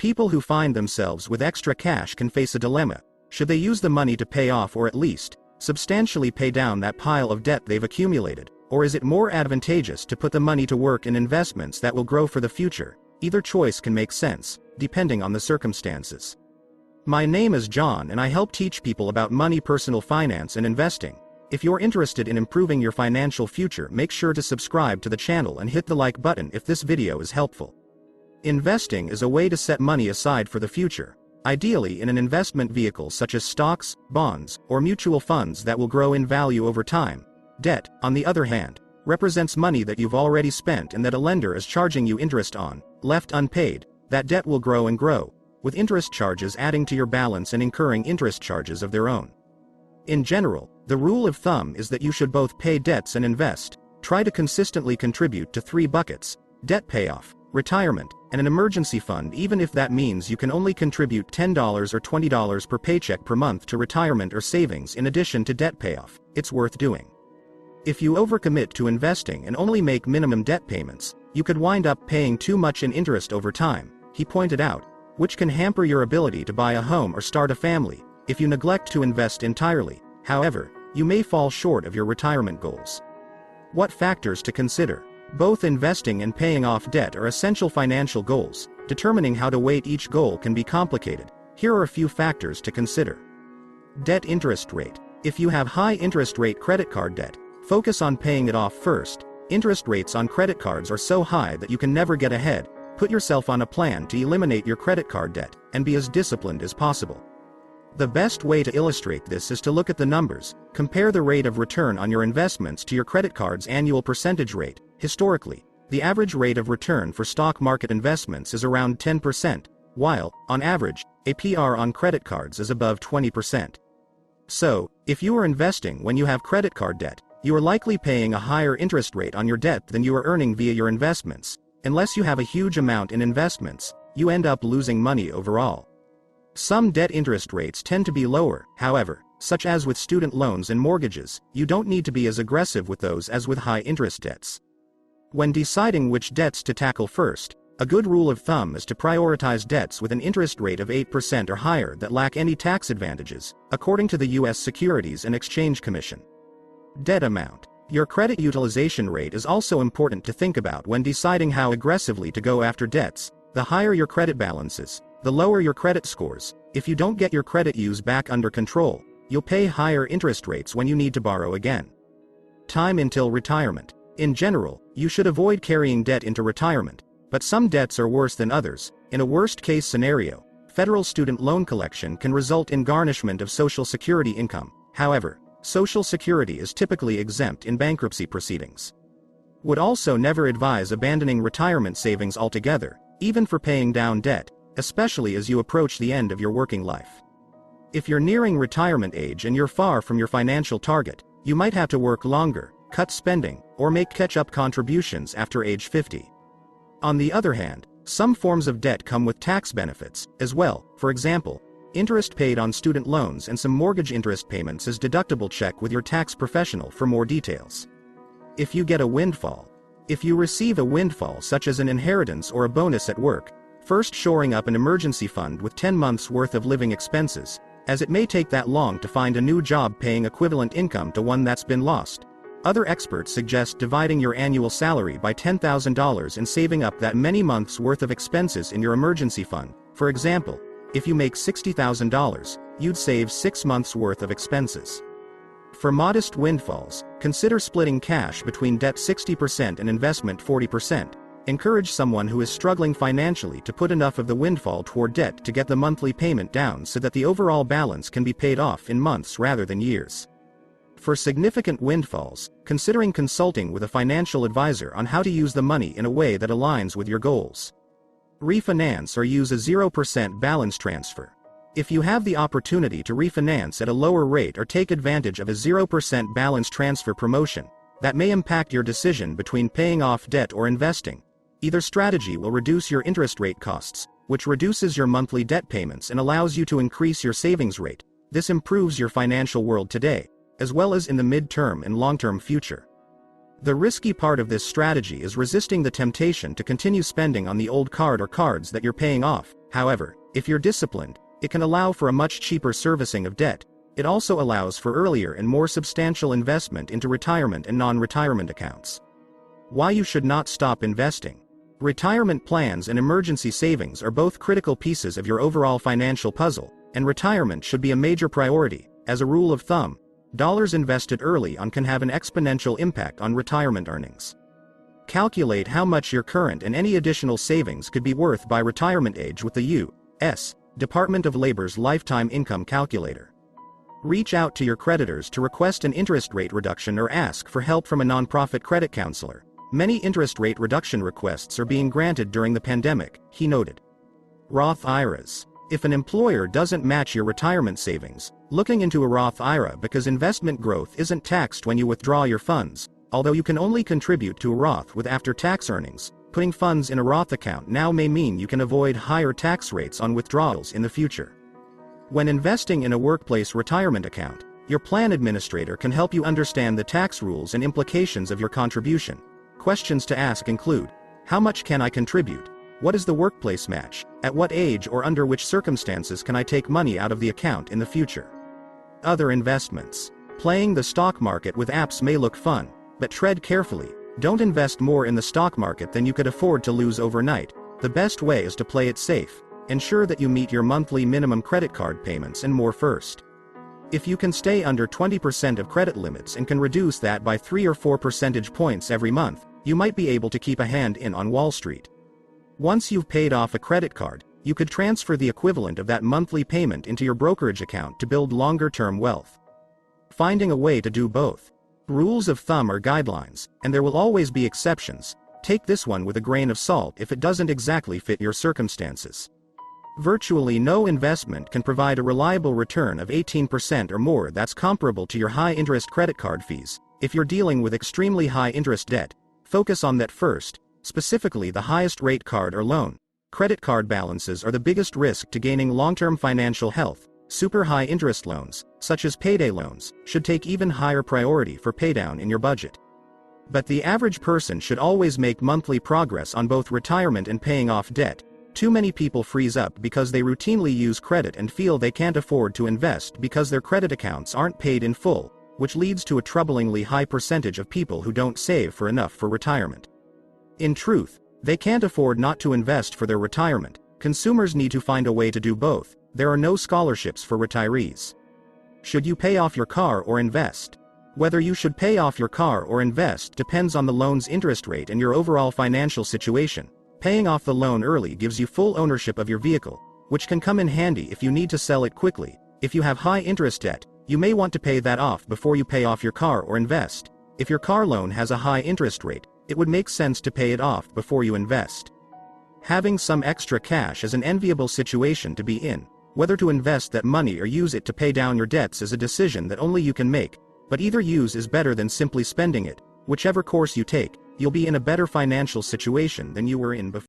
People who find themselves with extra cash can face a dilemma. Should they use the money to pay off or at least substantially pay down that pile of debt they've accumulated, or is it more advantageous to put the money to work in investments that will grow for the future? Either choice can make sense, depending on the circumstances. My name is John and I help teach people about money, personal finance and investing. If you're interested in improving your financial future, make sure to subscribe to the channel and hit the like button if this video is helpful. Investing is a way to set money aside for the future, ideally in an investment vehicle such as stocks, bonds, or mutual funds that will grow in value over time. Debt, on the other hand, represents money that you've already spent and that a lender is charging you interest on. Left unpaid, that debt will grow and grow, with interest charges adding to your balance and incurring interest charges of their own. In general, the rule of thumb is that you should both pay debts and invest. Try to consistently contribute to 3 buckets: debt payoff, retirement, and an emergency fund, even if that means you can only contribute $10 or $20 per paycheck per month to retirement or savings in addition to debt payoff. It's worth doing. If you overcommit to investing and only make minimum debt payments, you could wind up paying too much in interest over time, he pointed out, which can hamper your ability to buy a home or start a family. If you neglect to invest entirely, however, you may fall short of your retirement goals. What factors to consider? Both investing and paying off debt are essential financial goals. Determining how to weight each goal can be complicated. Here are a few factors to consider. Debt interest rate. If you have high interest rate credit card debt, focus on paying it off first. Interest rates on credit cards are so high that you can never get ahead. Put yourself on a plan to eliminate your credit card debt, and be as disciplined as possible. The best way to illustrate this is to look at the numbers. Compare the rate of return on your investments to your credit card's annual percentage rate. Historically, the average rate of return for stock market investments is around 10%, while, on average, APR on credit cards is above 20%. So, if you are investing when you have credit card debt, you are likely paying a higher interest rate on your debt than you are earning via your investments. Unless you have a huge amount in investments, you end up losing money overall. Some debt interest rates tend to be lower, however, such as with student loans and mortgages. You don't need to be as aggressive with those as with high interest debts. When deciding which debts to tackle first, a good rule of thumb is to prioritize debts with an interest rate of 8% or higher that lack any tax advantages, according to the U.S. Securities and Exchange Commission. Debt amount. Your credit utilization rate is also important to think about when deciding how aggressively to go after debts. The higher your credit balances, the lower your credit scores. If you don't get your credit use back under control, you'll pay higher interest rates when you need to borrow again. Time until retirement. In general, you should avoid carrying debt into retirement, but some debts are worse than others. In a worst-case scenario, federal student loan collection can result in garnishment of Social Security income. However, Social Security is typically exempt in bankruptcy proceedings. Would also never advise abandoning retirement savings altogether, even for paying down debt, especially as you approach the end of your working life. If you're nearing retirement age and you're far from your financial target, you might have to work longer, cut spending, or make catch-up contributions after age 50. On the other hand, some forms of debt come with tax benefits, as well. For example, interest paid on student loans and some mortgage interest payments is deductible. Check with your tax professional for more details. If you get a windfall. If you receive a windfall such as an inheritance or a bonus at work, first shoring up an emergency fund with 10 months worth of living expenses, as it may take that long to find a new job paying equivalent income to one that's been lost. Other experts suggest dividing your annual salary by $10,000 and saving up that many months worth of expenses in your emergency fund. For example, if you make $60,000, you'd save 6 months worth of expenses. For modest windfalls, consider splitting cash between debt 60% and investment 40%. Encourage someone who is struggling financially to put enough of the windfall toward debt to get the monthly payment down so that the overall balance can be paid off in months rather than years. For significant windfalls, considering consulting with a financial advisor on how to use the money in a way that aligns with your goals. Refinance or use a 0% balance transfer. If you have the opportunity to refinance at a lower rate or take advantage of a 0% balance transfer promotion, that may impact your decision between paying off debt or investing. Either strategy will reduce your interest rate costs, which reduces your monthly debt payments and allows you to increase your savings rate. This improves your financial world today, as well as in the mid-term and long-term future. The risky part of this strategy is resisting the temptation to continue spending on the old card or cards that you're paying off. However, if you're disciplined, it can allow for a much cheaper servicing of debt. It also allows for earlier and more substantial investment into retirement and non-retirement accounts. Why you should not stop investing. Retirement plans and emergency savings are both critical pieces of your overall financial puzzle, and retirement should be a major priority. As a rule of thumb, dollars invested early on can have an exponential impact on retirement earnings. Calculate how much your current and any additional savings could be worth by retirement age with the U.S. Department of Labor's Lifetime Income Calculator. Reach out to your creditors to request an interest rate reduction or ask for help from a nonprofit credit counselor. Many interest rate reduction requests are being granted during the pandemic, he noted. Roth IRAs. If an employer doesn't match your retirement savings, looking into a Roth IRA because investment growth isn't taxed when you withdraw your funds, although you can only contribute to a Roth with after-tax earnings. Putting funds in a Roth account now may mean you can avoid higher tax rates on withdrawals in the future. When investing in a workplace retirement account, your plan administrator can help you understand the tax rules and implications of your contribution. Questions to ask include: how much can I contribute? What is the workplace match? At what age or under which circumstances can I take money out of the account in the future? Other investments. Playing the stock market with apps may look fun, but tread carefully. Don't invest more in the stock market than you could afford to lose overnight. The best way is to play it safe. Ensure that you meet your monthly minimum credit card payments and more first. If you can stay under 20% of credit limits and can reduce that by 3 or 4 percentage points every month, you might be able to keep a hand in on Wall Street. Once you've paid off a credit card, you could transfer the equivalent of that monthly payment into your brokerage account to build longer-term wealth. Finding a way to do both. Rules of thumb are guidelines, and there will always be exceptions. Take this one with a grain of salt if it doesn't exactly fit your circumstances. Virtually no investment can provide a reliable return of 18% or more that's comparable to your high-interest credit card fees. If you're dealing with extremely high-interest debt, focus on that first, specifically the highest rate card or loan. Credit card balances are the biggest risk to gaining long-term financial health. Super high-interest loans, such as payday loans, should take even higher priority for paydown in your budget. But the average person should always make monthly progress on both retirement and paying off debt. Too many people freeze up because they routinely use credit and feel they can't afford to invest because their credit accounts aren't paid in full, which leads to a troublingly high percentage of people who don't save for enough for retirement. In truth, they can't afford not to invest for their retirement. Consumers need to find a way to do both. There are no scholarships for retirees. Should you pay off your car or invest? Whether you should pay off your car or invest depends on the loan's interest rate and your overall financial situation. Paying off the loan early gives you full ownership of your vehicle, which can come in handy if you need to sell it quickly. If you have high interest debt, you may want to pay that off before you pay off your car or invest. If your car loan has a high interest rate, it would make sense to pay it off before you invest. Having some extra cash is an enviable situation to be in. Whether to invest that money or use it to pay down your debts is a decision that only you can make, but either use is better than simply spending it. Whichever course you take, you'll be in a better financial situation than you were in before.